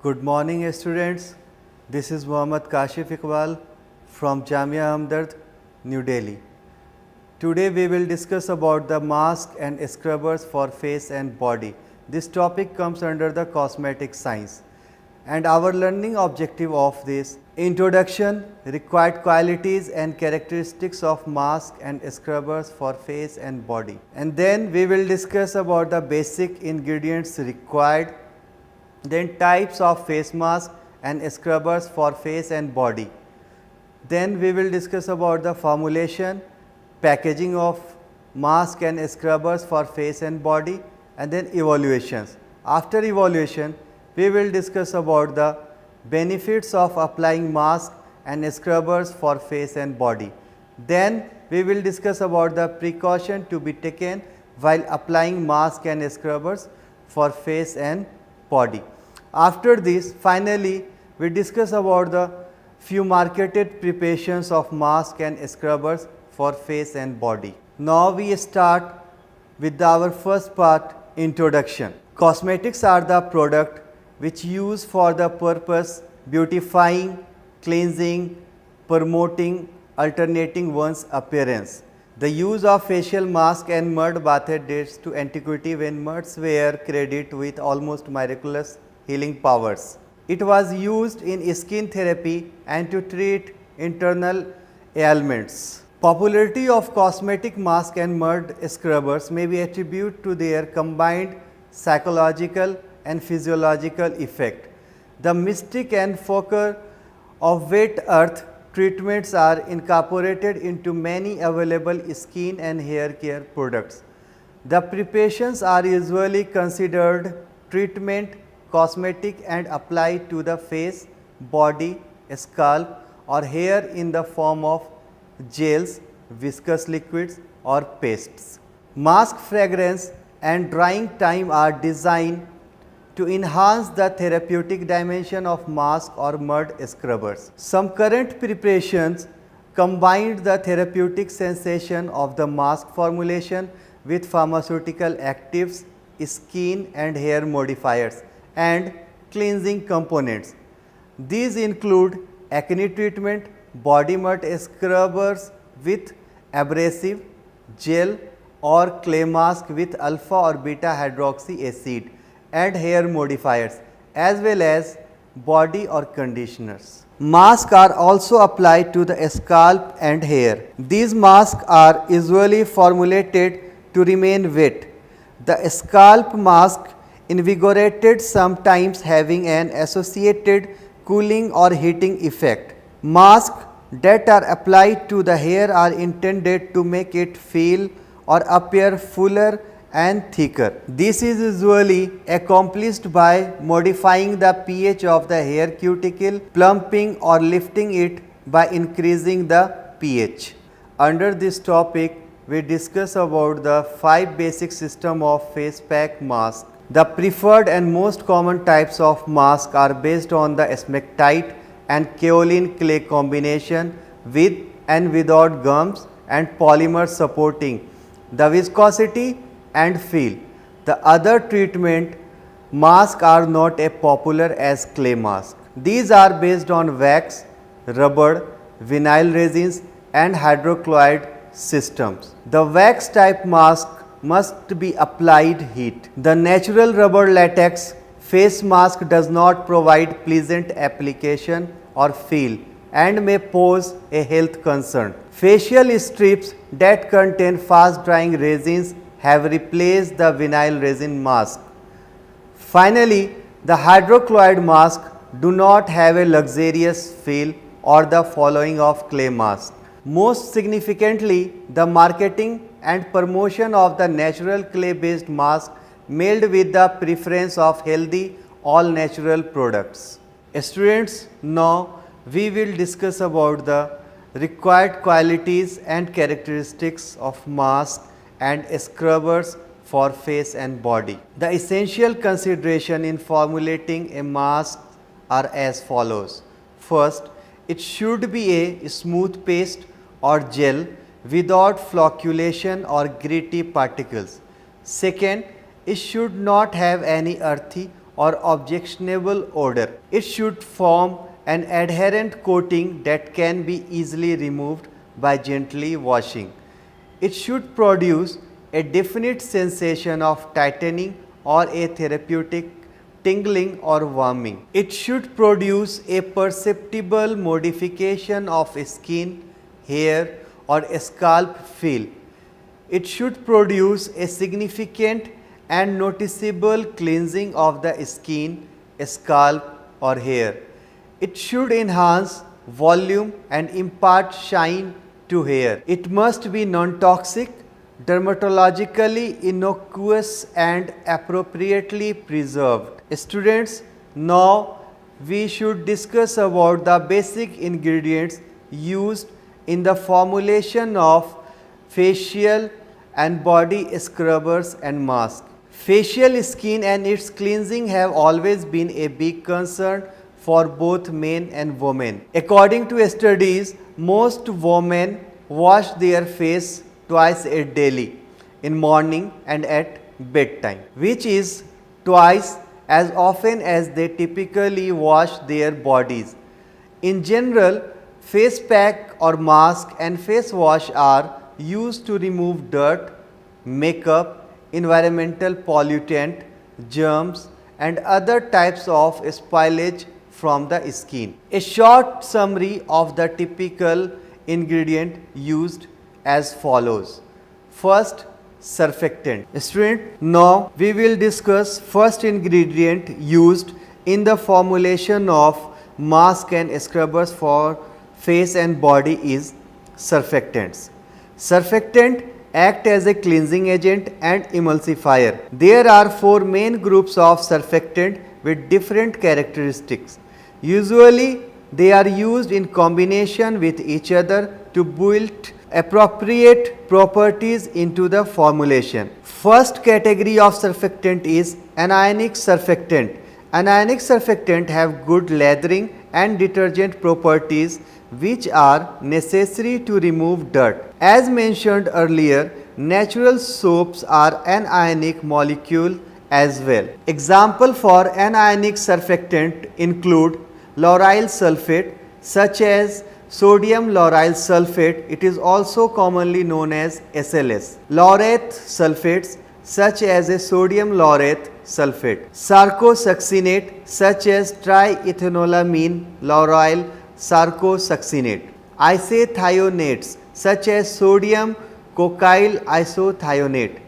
Good morning students, this is Mohammad Kashif Iqbal from Jamia Hamdard, New Delhi. Today we will discuss about the mask and scrubbers for face and body. This topic comes under the cosmetic science and our learning objective of this introduction, required qualities and characteristics of mask and scrubbers for face and body. And then we will discuss about the basic ingredients required, then types of face mask and scrubbers for face and body. Then we will discuss about the formulation, packaging of mask and scrubbers for face and body, and then evaluations. After evaluation, we will discuss about the benefits of applying mask and scrubbers for face and body. Then we will discuss about the precaution to be taken while applying mask and scrubbers for face and body. After this, finally, we discuss about the few marketed preparations of mask and scrubbers for face and body. Now we start with our first part, introduction. Cosmetics are the product which use for the purpose beautifying, cleansing, promoting, alternating one's appearance. The use of facial mask and mud bath dates to antiquity when muds were credited with almost miraculous healing powers. It was used in skin therapy and to treat internal ailments. Popularity of cosmetic mask and mud scrubbers may be attributed to their combined psychological and physiological effect. The mystic and focus of wet earth treatments are incorporated into many available skin and hair care products. The preparations are usually considered treatment, cosmetic and applied to the face, body, scalp or hair in the form of gels, viscous liquids or pastes. Mask fragrance and drying time are designed to enhance the therapeutic dimension of mask or mud scrubbers. Some current preparations combined the therapeutic sensation of the mask formulation with pharmaceutical actives, skin and hair modifiers and cleansing components. These include acne treatment, body mud scrubbers with abrasive, gel or clay mask with alpha or beta hydroxy acid and hair modifiers as well as body or conditioners. Masks are also applied to the scalp and hair. These masks are usually formulated to remain wet. The scalp mask invigorated, sometimes having an associated cooling or heating effect. Masks that are applied to the hair are intended to make it feel or appear fuller and thicker. This is usually accomplished by modifying the pH of the hair cuticle, plumping or lifting it by increasing the pH. Under this topic, we discuss about the 5 basic system of face pack mask. The preferred and most common types of mask are based on the smectite and kaolin clay combination with and without gums and polymers supporting the viscosity and feel. The other treatment masks are not as popular as clay mask. These are based on wax, rubber, vinyl resins and hydrochloride systems. The wax type mask must be applied heat. The natural rubber latex face mask does not provide pleasant application or feel and may pose a health concern. Facial strips that contain fast drying resins have replaced the vinyl resin mask. Finally, the hydrochloride mask do not have a luxurious feel or the following of clay mask. Most significantly, the marketing and promotion of the natural clay based mask made with the preference of healthy all natural products. Students, now we will discuss about the required qualities and characteristics of mask and scrubbers for face and body. The essential consideration in formulating a mask are as follows. First, it should be a smooth paste or gel without flocculation or gritty particles. Second, it should not have any earthy or objectionable odor. It should form an adherent coating that can be easily removed by gently washing. It should produce a definite sensation of tightening or a therapeutic tingling or warming. It should produce a perceptible modification of skin, hair or scalp feel. It should produce a significant and noticeable cleansing of the skin, scalp or hair. It should enhance volume and impart shine to hair. It must be non-toxic, dermatologically innocuous and appropriately preserved. Students, now we should discuss about the basic ingredients used in the formulation of facial and body scrubbers and masks. Facial skin and its cleansing have always been a big concern for both men and women. According to studies, most women wash their face twice a daily, in morning and at bedtime, which is twice as often as they typically wash their bodies. In general, face pack or mask and face wash are used to remove dirt, makeup, environmental pollutant, germs and other types of spillage from the skin. A short summary of the typical ingredient used as follows. First, surfactant. Student, now we will discuss first ingredient used in the formulation of mask and scrubbers for face and body is surfactants. Surfactant act as a cleansing agent and emulsifier. There are four main groups of surfactant with different characteristics. Usually they are used in combination with each other to build appropriate properties into the formulation. First category of surfactant is anionic surfactant. Anionic surfactant have good lathering and detergent properties which are necessary to remove dirt. As mentioned earlier, natural soaps are anionic molecule as well. Example for anionic surfactant include lauryl sulfate such as sodium lauryl sulfate, it is also commonly known as SLS. Laureth sulfates such as a sodium laureth sulfate. Sarcosuccinate such as triethanolamine lauryl sarcosuccinate. Isothionates such as sodium cocyl isothionate.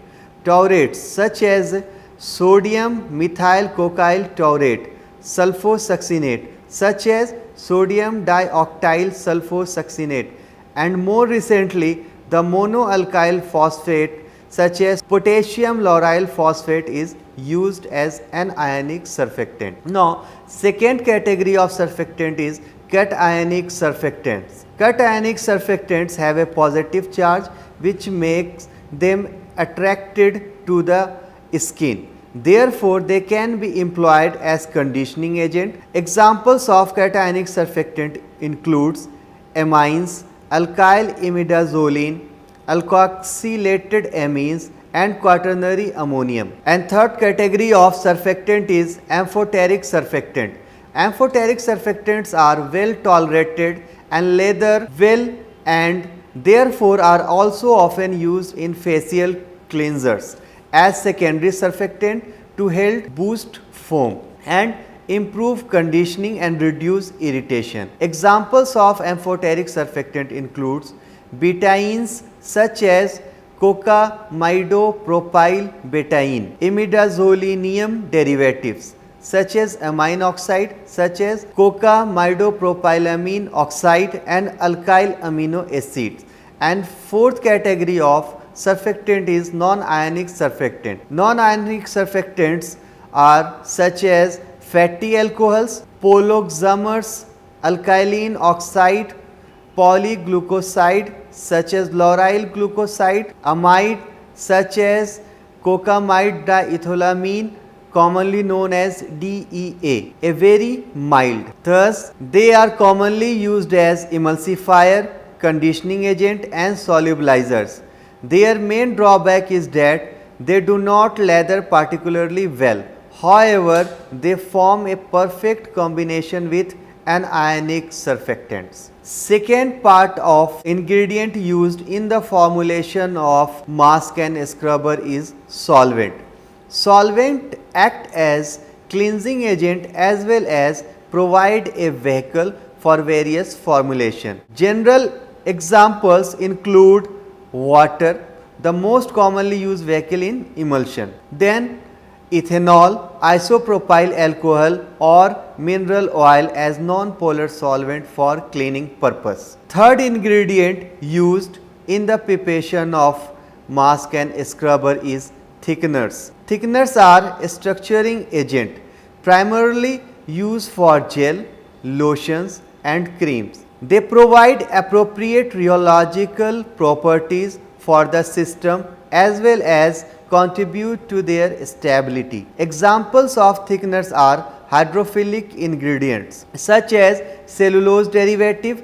Taurates such as sodium methyl cocyl taurate. Sulfosuccinate such as sodium dioctyl sulfosuccinate, and more recently the monoalkyl phosphate such as potassium lauryl phosphate is used as an ionic surfactant. Now, second category of surfactant is cationic surfactants. Cationic surfactants have a positive charge which makes them attracted to the skin. Therefore, they can be employed as conditioning agent. Examples of cationic surfactant includes amines, alkyl imidazoline, alkoxylated amines and quaternary ammonium. And third category of surfactant is amphoteric surfactant. Amphoteric surfactants are well tolerated and lather well and therefore are also often used in facial cleansers as secondary surfactant to help boost foam and improve conditioning and reduce irritation. Examples of amphoteric surfactant includes betaines such as cocamidopropyl betaine, imidazolinium derivatives such as amine oxide such as cocamidopropylamine oxide and alkyl amino acids. And fourth category of surfactant is non-ionic surfactant. Non-ionic surfactants are such as fatty alcohols, poloxamers, alkaline oxide, polyglucoside such as lauryl glucoside, amide such as cocamide diethylamine commonly known as DEA, a very mild. Thus, they are commonly used as emulsifier, conditioning agent and solubilizers. Their main drawback is that they do not lather particularly well. However, they form a perfect combination with anionic surfactants. Second part of ingredient used in the formulation of mask and scrubber is solvent. Solvent act as cleansing agent as well as provide a vehicle for various formulation. General examples include water, the most commonly used vehicle in emulsion. Then ethanol, isopropyl alcohol or mineral oil as non-polar solvent for cleaning purpose. Third ingredient used in the preparation of mask and scrubber is thickeners. Thickeners are a structuring agent primarily used for gel, lotions and creams. They provide appropriate rheological properties for the system as well as contribute to their stability. Examples of thickeners are hydrophilic ingredients such as cellulose derivative,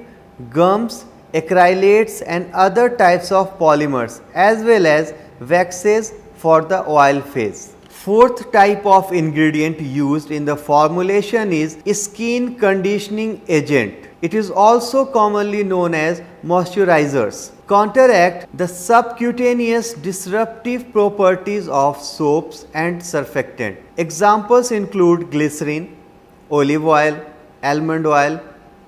gums, acrylates and other types of polymers as well as waxes for the oil phase. Fourth type of ingredient used in the formulation is skin conditioning agent. It is also commonly known as moisturizers. Counteract the subcutaneous disruptive properties of soaps and surfactant. Examples include glycerin, olive oil, almond oil,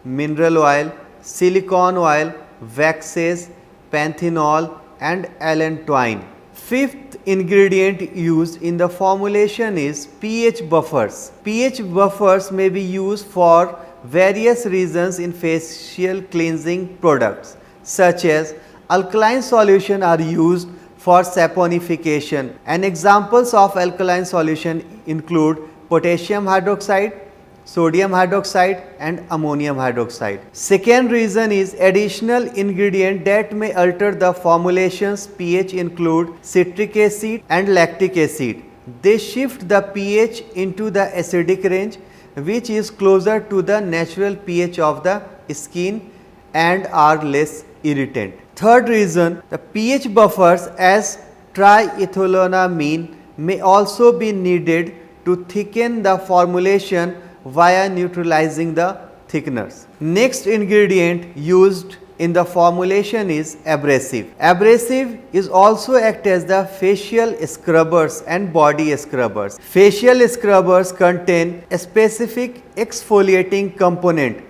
mineral oil, silicone oil, waxes, panthenol and allantoin. Fifth ingredient used in the formulation is pH buffers. pH buffers may be used for various reasons in facial cleansing products such as alkaline solution are used for saponification and examples of alkaline solution include potassium hydroxide, sodium hydroxide and ammonium hydroxide. Second reason is additional ingredient that may alter the formulation's pH include citric acid and lactic acid. They shift the pH into the acidic range which is closer to the natural pH of the skin and are less irritant. Third reason, the pH buffers as triethylenamine may also be needed to thicken the formulation via neutralizing the thickeners. Next ingredient used in the formulation is abrasive. Abrasive is also act as the facial scrubbers and body scrubbers. Facial scrubbers contain a specific exfoliating component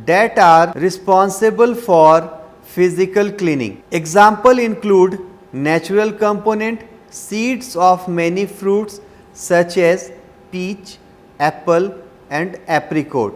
that are responsible for physical cleaning. Example include natural component, seeds of many fruits such as peach, apple and apricot.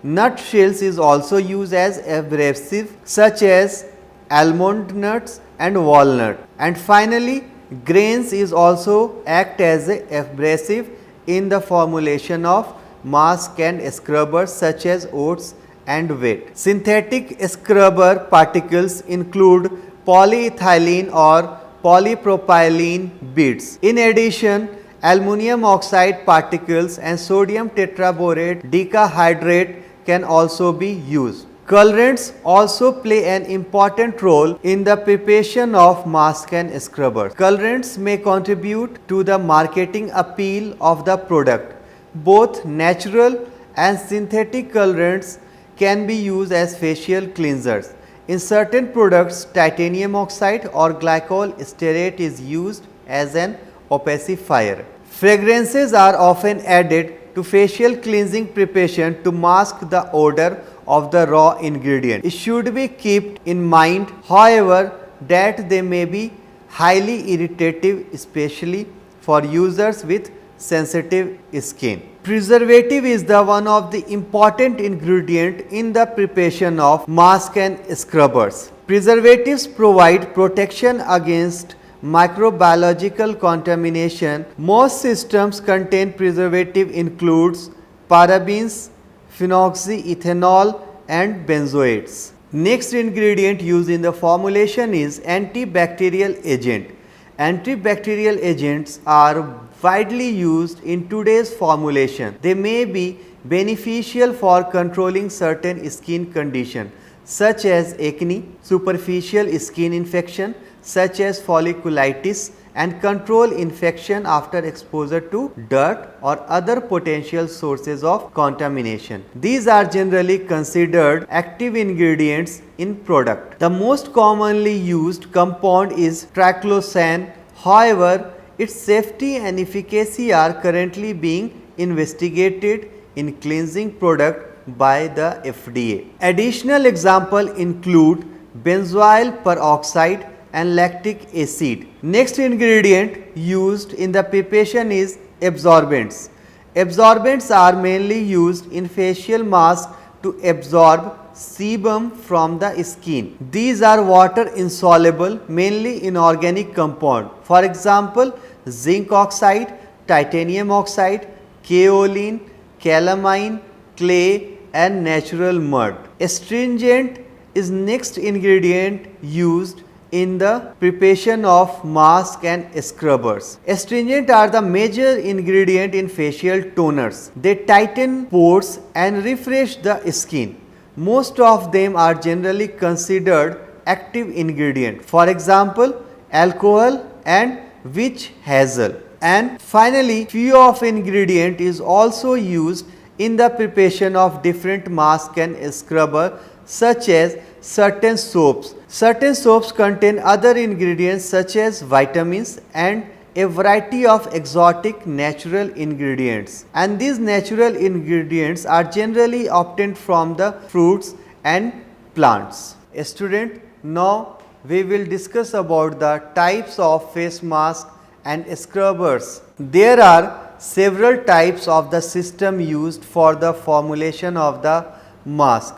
Nut shells is also used as abrasive such as almond nuts and walnut. And finally, grains is also act as a abrasive in the formulation of mask and scrubbers such as oats and wheat. Synthetic scrubber particles include polyethylene or polypropylene beads. In addition, aluminum oxide particles and sodium tetraborate decahydrate can also be used. Colorants also play an important role in the preparation of mask and scrubbers. Colorants may contribute to the marketing appeal of the product. Both natural and synthetic colorants can be used as facial cleansers. In certain products, titanium oxide or glycol stearate is used as an opacifier. Fragrances are often added to facial cleansing preparation to mask the odor of the raw ingredient. It should be kept in mind, however, that they may be highly irritative, especially for users with sensitive skin. Preservative is the one of the important ingredient in the preparation of mask and scrubbers. Preservatives provide protection against microbiological contamination. Most systems contain preservative includes parabens, phenoxyethanol and benzoates. Next ingredient used in the formulation is antibacterial agent. Antibacterial agents are widely used in today's formulation. They may be beneficial for controlling certain skin conditions such as acne, superficial skin infection such as folliculitis and control infection after exposure to dirt or other potential sources of contamination. These are generally considered active ingredients in product. The most commonly used compound is triclosan. However, its safety and efficacy are currently being investigated in cleansing product by the FDA. Additional examples include benzoyl peroxide and lactic acid. Next ingredient used in the preparation is absorbents. Absorbents are mainly used in facial masks to absorb sebum from the skin. These are water insoluble, mainly inorganic compound. For example, zinc oxide, titanium oxide, kaolin, calamine, clay and natural mud. Astringent is next ingredient used in the preparation of mask and scrubbers. Astringent are the major ingredient in facial toners. They tighten pores and refresh the skin. Most of them are generally considered active ingredient. For example, alcohol and witch hazel. And finally, few of ingredient is also used in the preparation of different mask and scrubber, such as certain soaps. Certain soaps contain other ingredients such as vitamins and a variety of exotic natural ingredients, and these natural ingredients are generally obtained from the fruits and plants. Student, now we will discuss about the types of face mask and scrubbers. There are several types of the system used for the formulation of the mask,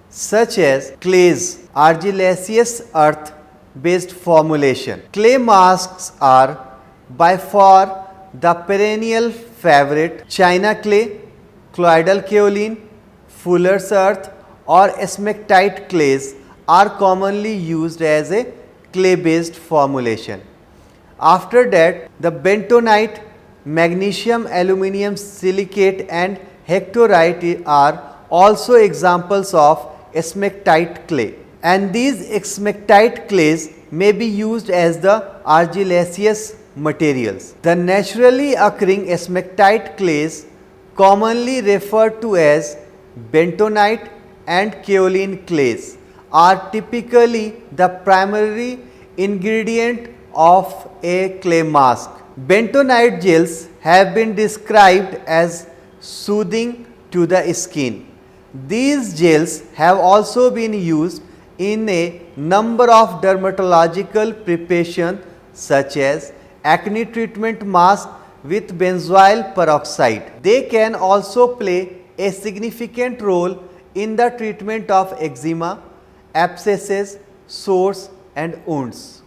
such as clays, argillaceous earth based formulation. Clay masks are by far the perennial favorite. China clay, colloidal kaolin, fuller's earth or smectite clays are commonly used as a clay based formulation. After that, the bentonite, magnesium aluminum silicate and hectorite are also examples of smectite clay, and these smectite clays may be used as the argillaceous materials. The naturally occurring smectite clays, commonly referred to as bentonite and kaolin clays, are typically the primary ingredient of a clay mask. Bentonite gels have been described as soothing to the skin. These gels have also been used in a number of dermatological preparations such as acne treatment mask with benzoyl peroxide. They can also play a significant role in the treatment of eczema, abscesses, sores and wounds.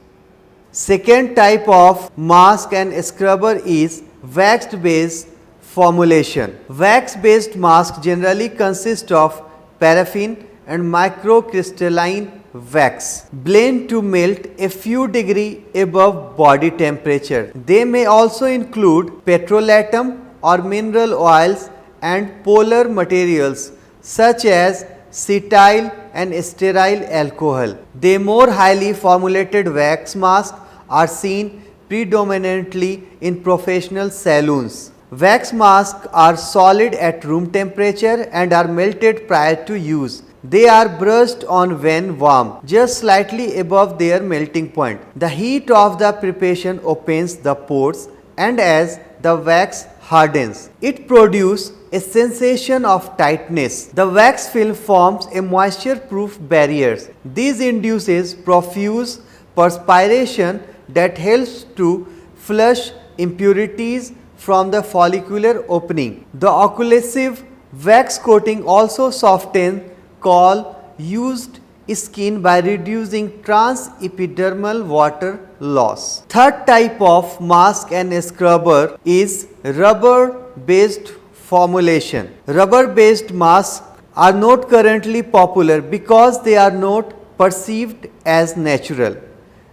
Second type of mask and scrubber is wax based formulation. Wax based mask generally consist of paraffin and microcrystalline wax blend to melt a few degrees above body temperature. They may also include petrolatum or mineral oils and polar materials such as cetyl and stearyl alcohol. The more highly formulated wax masks are seen predominantly in professional salons. Wax masks are solid at room temperature and are melted prior to use. They are brushed on when warm, just slightly above their melting point. The heat of the preparation opens the pores, and as the wax hardens, it produces a sensation of tightness. The wax film forms a moisture-proof barrier. This induces profuse perspiration that helps to flush impurities from the follicular opening. The occlusive wax coating also softens used skin by reducing transepidermal water loss. Third type of mask and scrubber is rubber based formulation. Rubber based masks are not currently popular because they are not perceived as natural.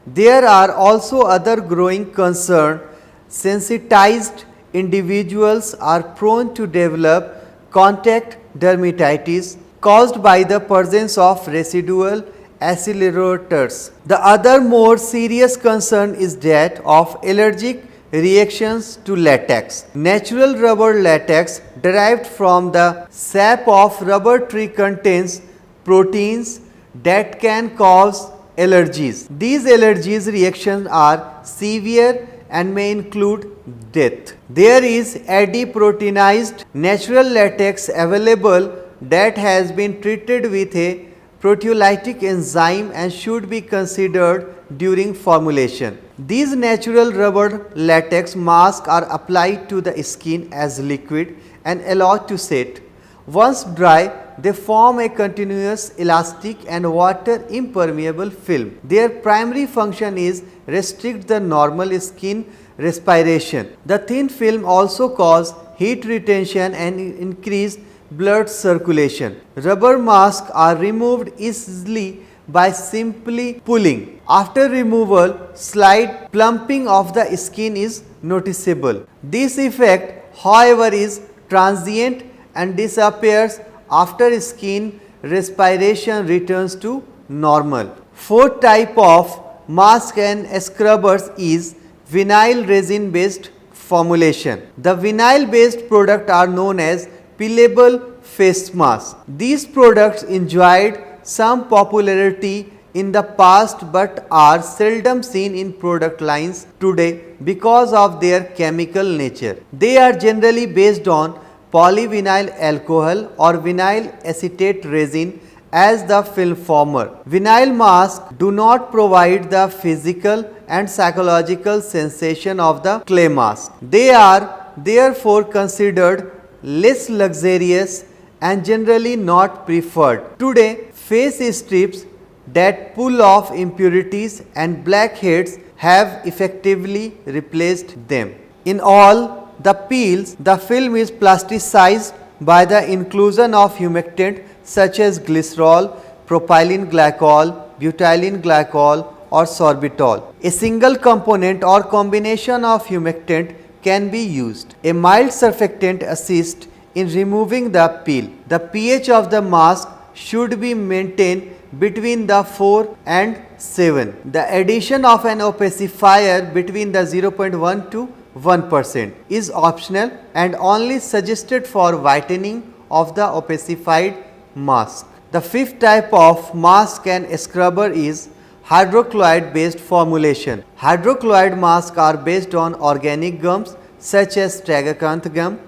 There are also other growing concerns. Sensitized individuals are prone to develop contact dermatitis caused by the presence of residual accelerators. The other more serious concern is that of allergic reactions to latex. Natural rubber latex derived from the sap of rubber tree contains proteins that can cause allergies. These allergies reactions are severe and may include death. There is adiproteinized natural latex available that has been treated with a proteolytic enzyme and should be considered during formulation. These natural rubber latex masks are applied to the skin as liquid and allowed to set. Once dry, they form a continuous elastic and water impermeable film. Their primary function is restrict the normal skin respiration. The thin film also cause heat retention and increase blood circulation. Rubber masks are removed easily by simply pulling. After removal, slight plumping of the skin is noticeable. This effect, however, is transient and disappears after skin respiration returns to normal. Fourth type of mask and scrubbers is vinyl resin based formulation. The vinyl based products are known as peelable face masks. These products enjoyed some popularity in the past but are seldom seen in product lines today because of their chemical nature. They are generally based on polyvinyl alcohol or vinyl acetate resin as the film former. Vinyl masks do not provide the physical and psychological sensation of the clay mask. They are therefore considered less luxurious and generally not preferred. Today, face strips that pull off impurities and blackheads have effectively replaced them. In all the peels, the film is plasticized by the inclusion of humectant such as glycerol, propylene glycol, butylene glycol or sorbitol. A single component or combination of humectant can be used. A mild surfactant assists in removing the peel. The pH of the mask should be maintained between the 4 and 7. The addition of an opacifier between the 0.1 to 1% is optional and only suggested for whitening of the opacified mask. The fifth type of mask and scrubber is hydrochloride based formulation. Hydrochloride masks are based on organic gums such as tragacanth gum,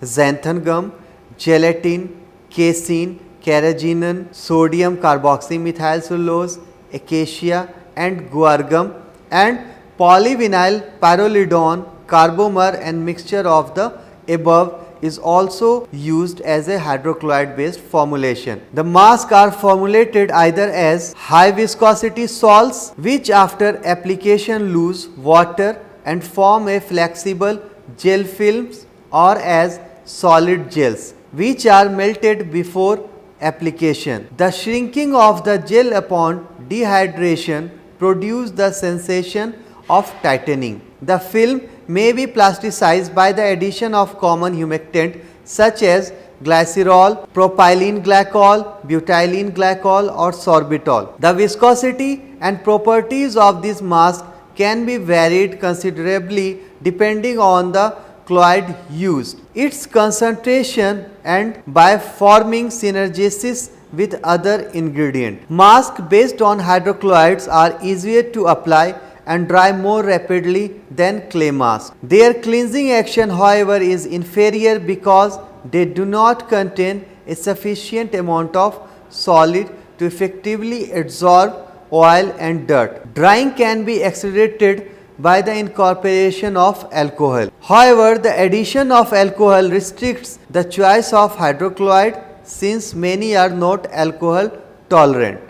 xanthan gum, gelatin, casein, carrageenan, sodium carboxymethyl cellulose, acacia and guar gum, and polyvinyl pyrrolidone, carbomer and mixture of the above is also used as a hydrochloride based formulation. The masks are formulated either as high viscosity salts which after application lose water and form a flexible gel films, or as solid gels which are melted before application. The shrinking of the gel upon dehydration produces the sensation of tightening. The film may be plasticized by the addition of common humectant such as glycerol, propylene glycol, butylene glycol or sorbitol. The viscosity and properties of this mask can be varied considerably depending on the chloride used, its concentration and by forming synergesis with other ingredient. Masks based on hydrochlorides are easier to apply and dry more rapidly than clay masks. Their cleansing action, however, is inferior because they do not contain a sufficient amount of solid to effectively absorb oil and dirt. Drying can be accelerated by the incorporation of alcohol. However, the addition of alcohol restricts the choice of hydrochloride since many are not alcohol tolerant.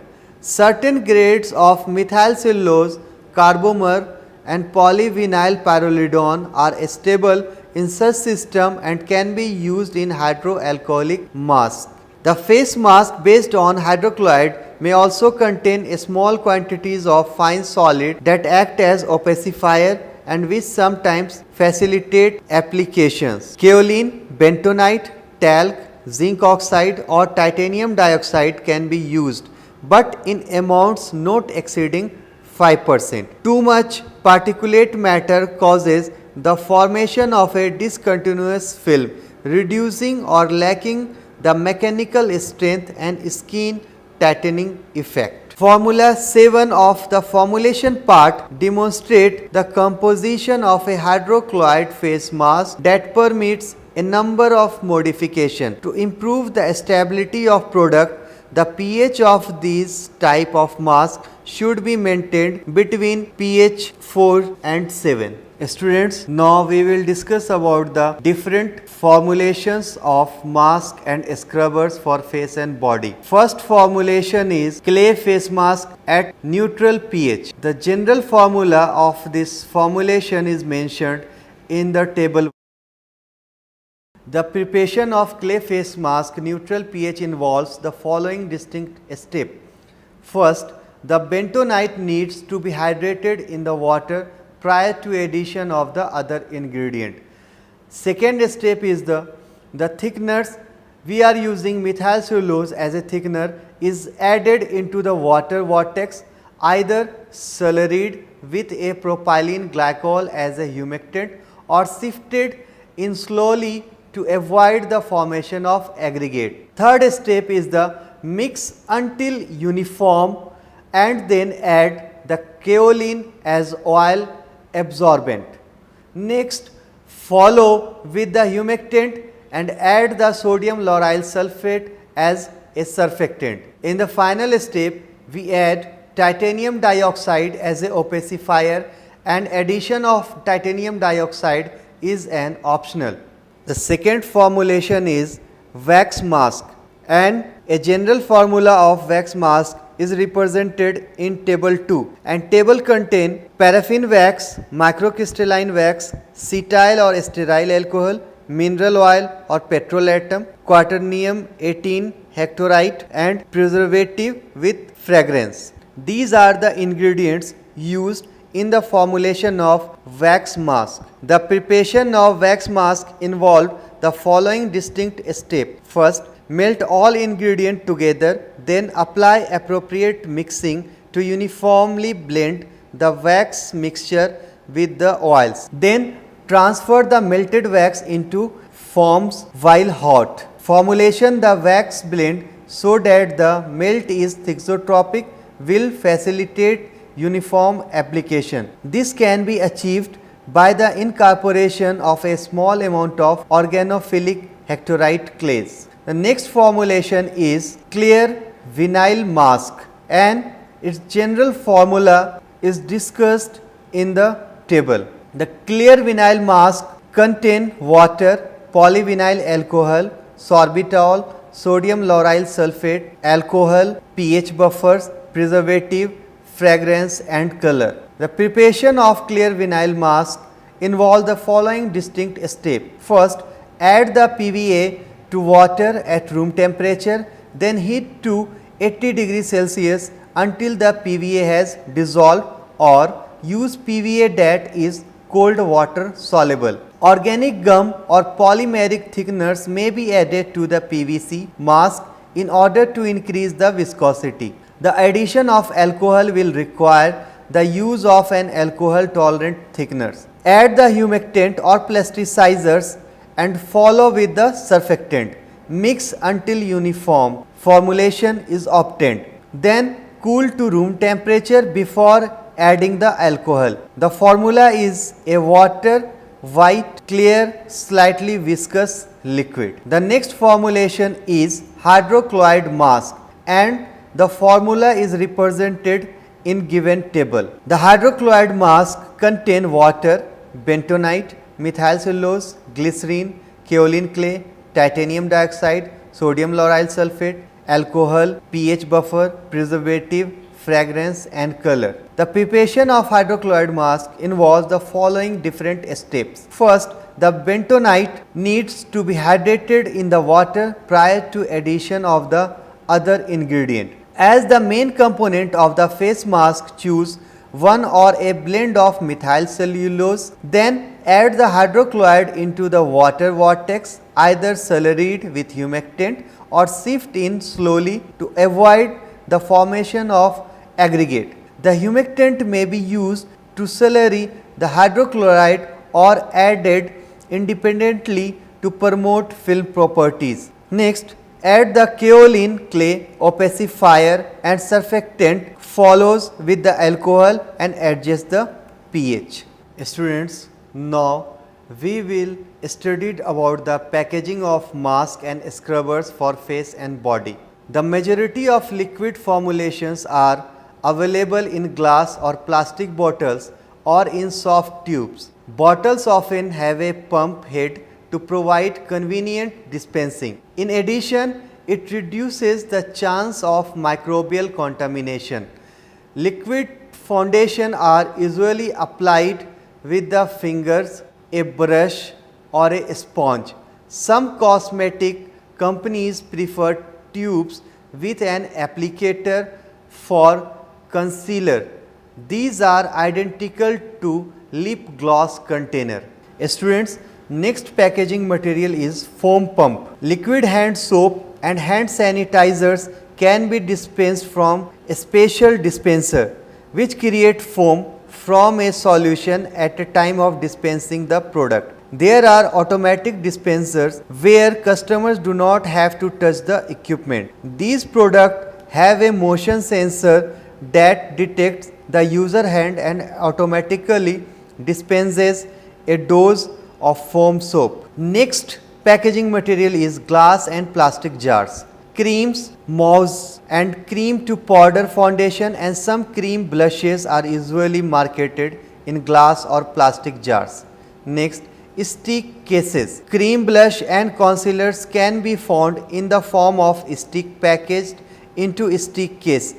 Certain grades of methyl cellulose, carbomer and polyvinyl pyrrolidone are stable in such system and can be used in hydroalcoholic masks. The face mask based on hydrochloride may also contain small quantities of fine solid that act as opacifier and which sometimes facilitate applications. Kaolin, bentonite, talc, zinc oxide or titanium dioxide can be used but in amounts not exceeding 5%. Too much particulate matter causes the formation of a discontinuous film, reducing or lacking the mechanical strength and skin tightening effect. Formula 7 of the formulation part demonstrate the composition of a hydrochloride face mask that permits a number of modifications to improve the stability of product. The pH of these type of mask should be maintained between pH 4 and 7. Students, now we will discuss about the different formulations of mask and scrubbers for face and body. First formulation is clay face mask at neutral pH. The general formula of this formulation is mentioned in the table. The preparation of clay face mask neutral pH involves the following distinct steps. First, the bentonite needs to be hydrated in the water prior to addition of the other ingredient. Second step is the thickeners. We are using methyl cellulose as a thickener is added into the water vortex, either slurried with a propylene glycol as a humectant or sifted in slowly to avoid the formation of aggregate. Third step is the mix until uniform and then add the kaolin as oil absorbent. Next, follow with the humectant and add the sodium lauryl sulfate as a surfactant. In the final step, we add titanium dioxide as a opacifier, and addition of titanium dioxide is an optional. The second formulation is wax mask, and a general formula of wax mask is represented in table 2, and table contain paraffin wax, microcrystalline wax, cetyl or stearyl alcohol, mineral oil or petrolatum, quaternium 18 hectorite and preservative with fragrance. These are the ingredients used in the formulation of wax mask. The preparation of wax mask involved the following distinct steps. First, melt all ingredients together, then apply appropriate mixing to uniformly blend the wax mixture with the oils. Then transfer the melted wax into forms while hot. Formulation the wax blend so that the melt is thixotropic will facilitate uniform application. This can be achieved by the incorporation of a small amount of organophilic hectorite clays. The next formulation is clear vinyl mask, and its general formula is discussed in the table. The clear vinyl mask contain water, polyvinyl alcohol, sorbitol, sodium lauryl sulfate, alcohol, pH buffers, preservative, fragrance and color. The preparation of clear vinyl mask involves the following distinct steps. First, add the PVA to water at room temperature, then heat to 80 degrees Celsius until the PVA has dissolved, or use PVA that is cold water soluble. Organic gum or polymeric thickeners may be added to the PVC mask in order to increase the viscosity. The addition of alcohol will require the use of an alcohol tolerant thickener. Add the humectant or plasticizers and follow with the surfactant. Mix until uniform formulation is obtained. Then cool to room temperature before adding the alcohol. The formula is a water, white, clear, slightly viscous liquid. The next formulation is hydrochloride mask, and the formula is represented in given table. The hydrochloride mask contain water, bentonite, methyl cellulose, glycerine, kaolin clay, titanium dioxide, sodium lauryl sulfate, alcohol, pH buffer, preservative, fragrance and color. The preparation of hydrochloride mask involves the following different steps. First, the bentonite needs to be hydrated in the water prior to addition of the other ingredient. As the main component of the face mask, choose one or a blend of methyl cellulose, then add the hydrochloride into the water vortex, either slurried with humectant or sift in slowly to avoid the formation of aggregate. The humectant may be used to slurry the hydrochloride or added independently to promote film properties. Next, add the kaolin clay opacifier and surfactant follows with the alcohol and adjust the pH. Students, now we will study about the packaging of mask and scrubbers for face and body. The majority of liquid formulations are available in glass or plastic bottles or in soft tubes. Bottles often have a pump head to provide convenient dispensing. In addition, it reduces the chance of microbial contamination. Liquid foundation are usually applied with the fingers, a brush or a sponge. Some cosmetic companies prefer tubes with an applicator for concealer. These are identical to lip gloss container. Students, next packaging material is foam pump. Liquid hand soap and hand sanitizers can be dispensed from a special dispenser which create foam from a solution at a time of dispensing the product. There are automatic dispensers where customers do not have to touch the equipment. These products have a motion sensor that detects the user hand and automatically dispenses a dose of foam soap. Next packaging material is glass and plastic jars. Creams, mousse and cream to powder foundation and some cream blushes are usually marketed in glass or plastic jars. Next, stick cases. Cream blush and concealers can be found in the form of stick packaged into stick case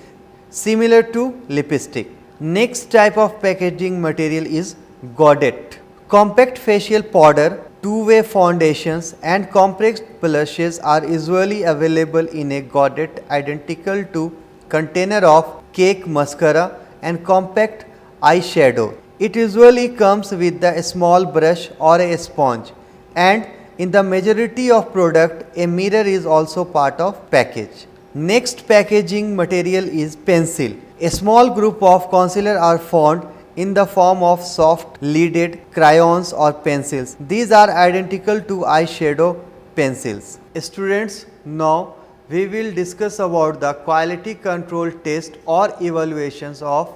similar to lipstick. Next type of packaging material is gaudet. Compact facial powder, two-way foundations and compact blushes are usually available in a gaudet identical to container of cake mascara and compact eyeshadow. It usually comes with a small brush or a sponge, and in the majority of product a mirror is also part of package. Next packaging material is pencil. A small group of concealer are found in the form of soft leaded crayons or pencils. These are identical to eyeshadow pencils. Students, now we will discuss about the quality control test or evaluations of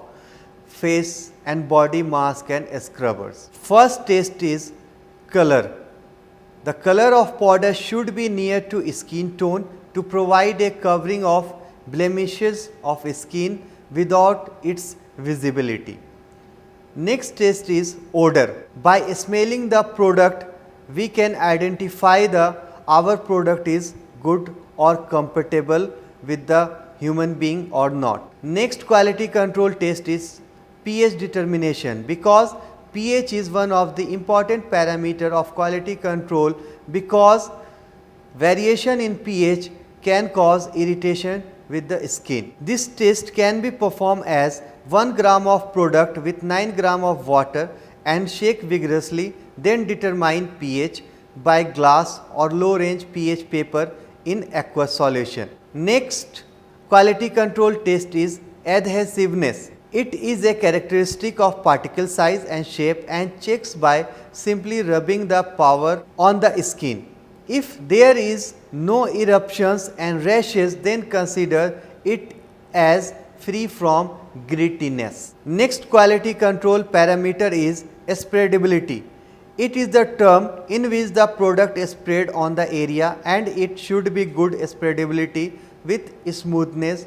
face and body mask and scrubbers. First test is color. The color of powder should be near to skin tone to provide a covering of blemishes of skin without its visibility. Next test is odor. By smelling the product, we can identify our product is good or compatible with the human being or not. Next quality control test is pH determination, because pH is one of the important parameter of quality control, because variation in pH can cause irritation with the skin. This test can be performed as 1 gram of product with 9 gram of water and shake vigorously, then determine pH by glass or low range pH paper in aqueous solution. Next quality control test is adhesiveness. It is a characteristic of particle size and shape and checks by simply rubbing the powder on the skin. If there is no eruptions and rashes, then consider it as free from grittiness. Next quality control parameter is spreadability. It is the term in which the product is spread on the area, and it should be good spreadability with smoothness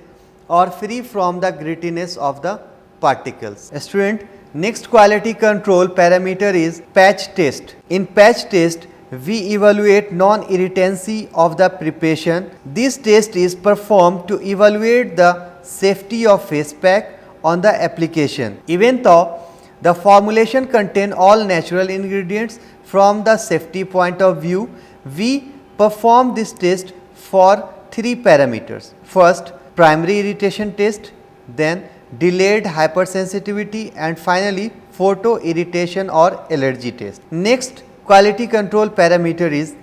or free from the grittiness of the particles. Student, next quality control parameter is patch test. In patch test, we evaluate non-irritancy of the preparation. This test is performed to evaluate the safety of face pack on the application. Even though the formulation contain all natural ingredients, from the safety point of view, we perform this test for 3 parameters. First, primary irritation test, then delayed hypersensitivity, and finally photo irritation or allergy test. Next quality control parameter is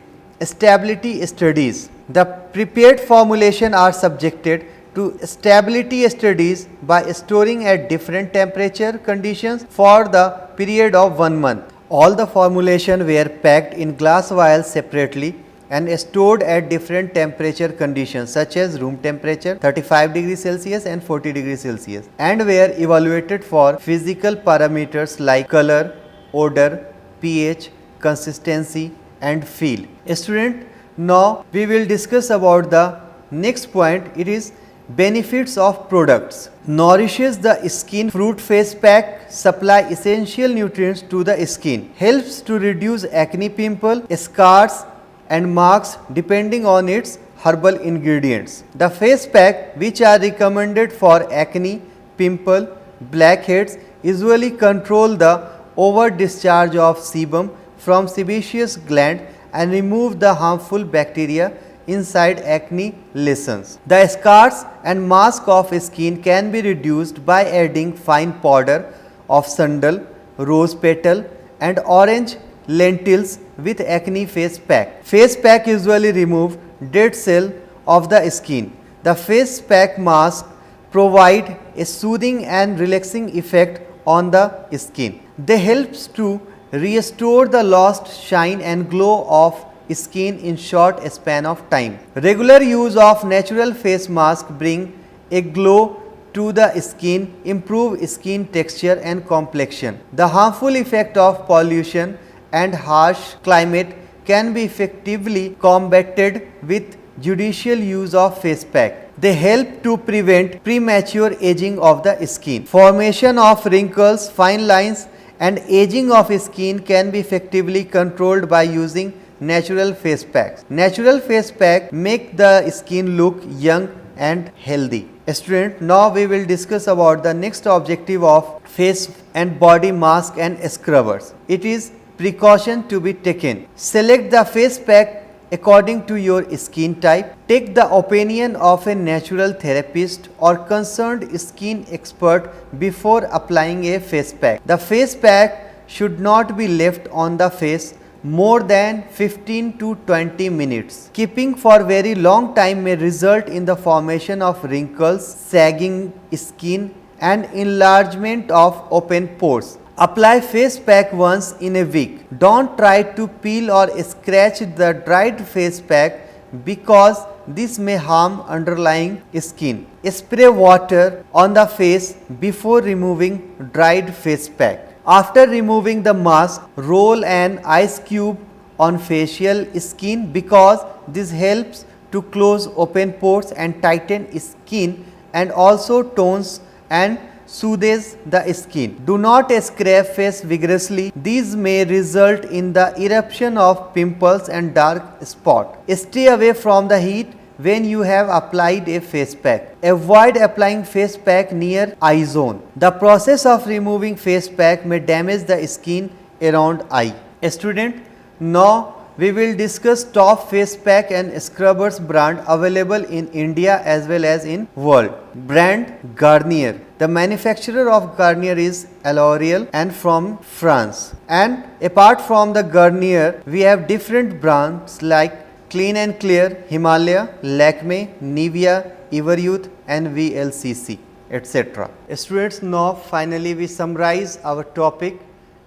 stability studies. The prepared formulation are subjected to stability studies by storing at different temperature conditions for the period of 1 month. All the formulation were packed in glass vials separately and stored at different temperature conditions such as room temperature 35 degrees Celsius and 40 degrees Celsius, and were evaluated for physical parameters like color, odor, pH, consistency and feel. Student, now we will discuss about the next point. It is benefits of products. Nourishes the skin. Fruit face pack supply essential nutrients to the skin. Helps to reduce acne, pimple, scars and marks depending on its herbal ingredients. The face pack which are recommended for acne, pimple, blackheads usually control the over discharge of sebum from sebaceous gland and remove the harmful bacteria inside acne lesions. The scars and mask of skin can be reduced by adding fine powder of sandal, rose petal and orange lentils with acne face pack. Face pack usually remove dead cell of the skin. The face pack mask provide a soothing and relaxing effect on the skin. They helps to restore the lost shine and glow of skin in short span of time. Regular use of natural face mask bring a glow to the skin, improve skin texture and complexion. The harmful effect of pollution and harsh climate can be effectively combated with judicious use of face pack. They help to prevent premature aging of the skin. Formation of wrinkles, fine lines and aging of skin can be effectively controlled by using natural face packs. Natural face pack make the skin look young and healthy. Student, now we will discuss about the next objective of face and body mask and scrubbers. It is precaution to be taken. Select the face pack according to your skin type. Take the opinion of a natural therapist or concerned skin expert before applying a face pack. The face pack should not be left on the face more than 15 to 20 minutes. Keeping for very long time may result in the formation of wrinkles, sagging skin and enlargement of open pores. Apply face pack once in a week. Don't try to peel or scratch the dried face pack because this may harm underlying skin. Spray water on the face before removing dried face pack. After removing the mask, roll an ice cube on facial skin because this helps to close open pores and tighten skin and also tones and soothes the skin. Do not scrape face vigorously. These may result in the eruption of pimples and dark spot. Stay away from the heat when you have applied a face pack. Avoid applying face pack near eye zone. The process of removing face pack may damage the skin around eye. Student, now we will discuss top face pack and scrubbers brand available in India as well as in world. Brand Garnier. The manufacturer of Garnier is L'Oreal and from France. And apart from the Garnier, we have different brands like Clean and Clear, Himalaya, Lakme, Nivea, Everyuth and VLCC, etc. Students, now finally we summarize our topic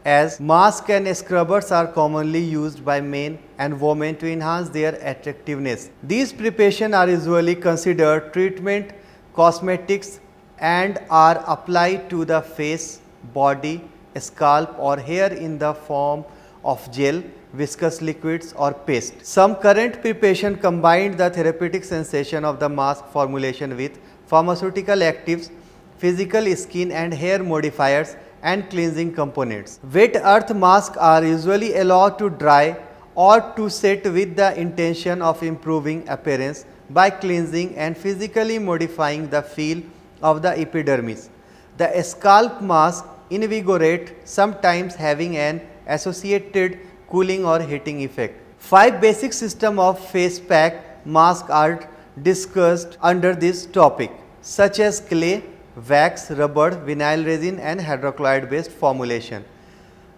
as mask and scrubbers are commonly used by men and women to enhance their attractiveness. These preparations are usually considered treatment cosmetics and are applied to the face, body, scalp or hair in the form of gel, viscous liquids or paste. Some current preparation combine the therapeutic sensation of the mask formulation with pharmaceutical actives, physical skin and hair modifiers and cleansing components. Wet earth masks are usually allowed to dry or to set with the intention of improving appearance by cleansing and physically modifying the feel of the epidermis. The scalp mask invigorate, sometimes having an associated cooling or heating effect. 5 basic systems of face pack mask are discussed under this topic, such as clay, wax, rubber, vinyl resin and hydrochloride based formulation.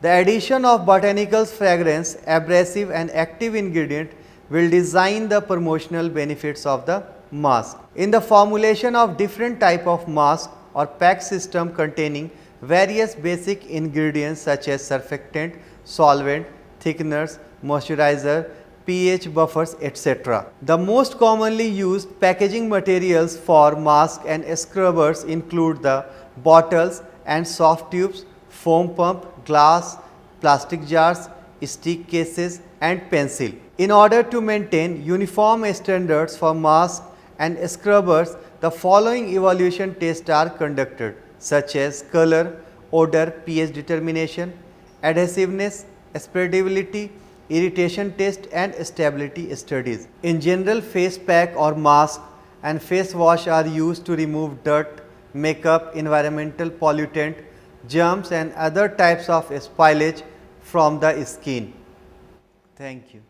The addition of botanical fragrance, abrasive and active ingredient will design the promotional benefits of the mask. In the formulation of different type of mask or pack system containing various basic ingredients such as surfactant, solvent, thickeners, moisturizer, pH buffers, etc. The most commonly used packaging materials for mask and scrubbers include the bottles and soft tubes, foam pump, glass, plastic jars, stick cases and pencil. In order to maintain uniform standards for masks and scrubbers, the following evaluation tests are conducted such as color, odor, pH determination, adhesiveness, spreadability, irritation test and stability studies. In general, face pack or mask and face wash are used to remove dirt, makeup, environmental pollutant, germs and other types of spillage from the skin. Thank you.